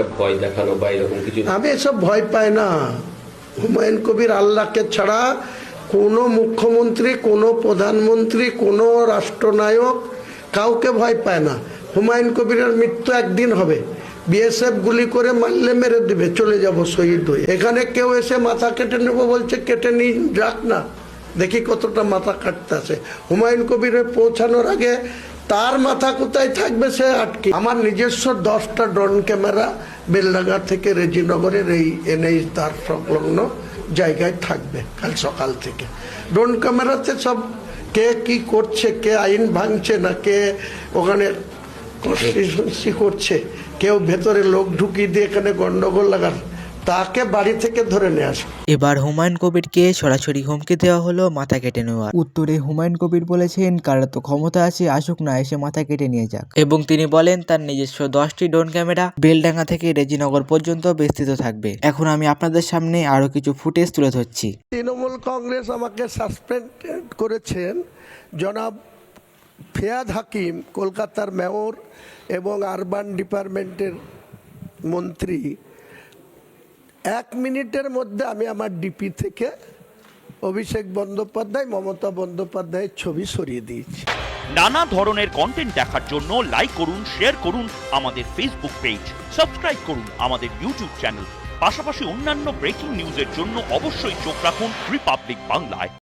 একটা ভয় দেখানো বা এরকম কিছু? আমি এসব ভয় পাই না। হুমায়ুন কবির আল্লাহকে ছাড়া কোনো মুখ্যমন্ত্রী, কোনো প্রধানমন্ত্রী, কোনো রাষ্ট্রনায়ক কাউকে ভয় পায় না। হুমায়ুন কবিরের মৃত্যু একদিন হবে, বিএসএফ গুলি করে মারলে মেরে দিবে, চলে যাব শহীদ হয়ে। এখানে কেউ এসে মাথা কেটে নেবো বলছে, কেটে নিয়ে যাক না, দেখি কতটা মাথা কাটতে আসে। হুমায়ুন কবিরের পৌঁছানোর আগে তার মাথা কোথায় থাকবে সে আটকে। আমার নিজস্ব 10টা ড্রোন ক্যামেরা বেলডাঙ্গা থেকে রেজিনগরের এই এনএইচ তার সংলগ্ন জায়গায় থাকবে কাল সকাল থেকে। ড্রোন ক্যামেরাতে সব কে কি করছে, কে আইন ভাঙছে না, কে ওখানে কনস্টিটিউশনসি করছে, কেউ ভেতরে লোক ঢুকিয়ে দিয়ে এখানে গন্ডগোল লাগার, তাকে বাড়ি থেকে ধরে নিয়ে আসে। এবার হুমায়ুন কবিরকে সরাসরি হুমকি দেওয়া হলো মাথা কেটে নেওয়ার। উত্তরে হুমায়ুন কবির বলেছেন, কারা তো ক্ষমতা আছে আসুক না, এসে মাথা কেটে নিয়ে যাক। এবং তিনি বলেন তার নিজস্ব 10টি ড্রোন ক্যামেরা বেলডাঙ্গা থেকে রেজিনগর পর্যন্ত বিস্তৃত থাকবে। এখন আমি আপনাদের সামনে আরো কিছু ফুটেজ তুলে ধরছি। তৃণমূল কংগ্রেস আমাকে সাসপেন্ড করেছেন জনাব ফিয়াদ হাকিম, কলকাতার মেয়র এবং আরবান ডিপার্টমেন্টের মন্ত্রী। 1 মিনিটের মধ্যে আমি আমার ডিপি থেকে অভিষেক বন্দ্যোপাধ্যায়, মমতা বন্দ্যোপাধ্যায়ের ছবি সরিয়ে দিয়েছি। নানা ধরনের কন্টেন্ট দেখার জন্য লাইক করুন, শেয়ার করুন আমাদের ফেসবুক পেজ, সাবস্ক্রাইব করুন আমাদের ইউটিউব চ্যানেল। পাশাপাশি অন্যান্য ব্রেকিং নিউজের জন্য অবশ্যই চোখ রাখুন রিপাবলিক বাংলায়।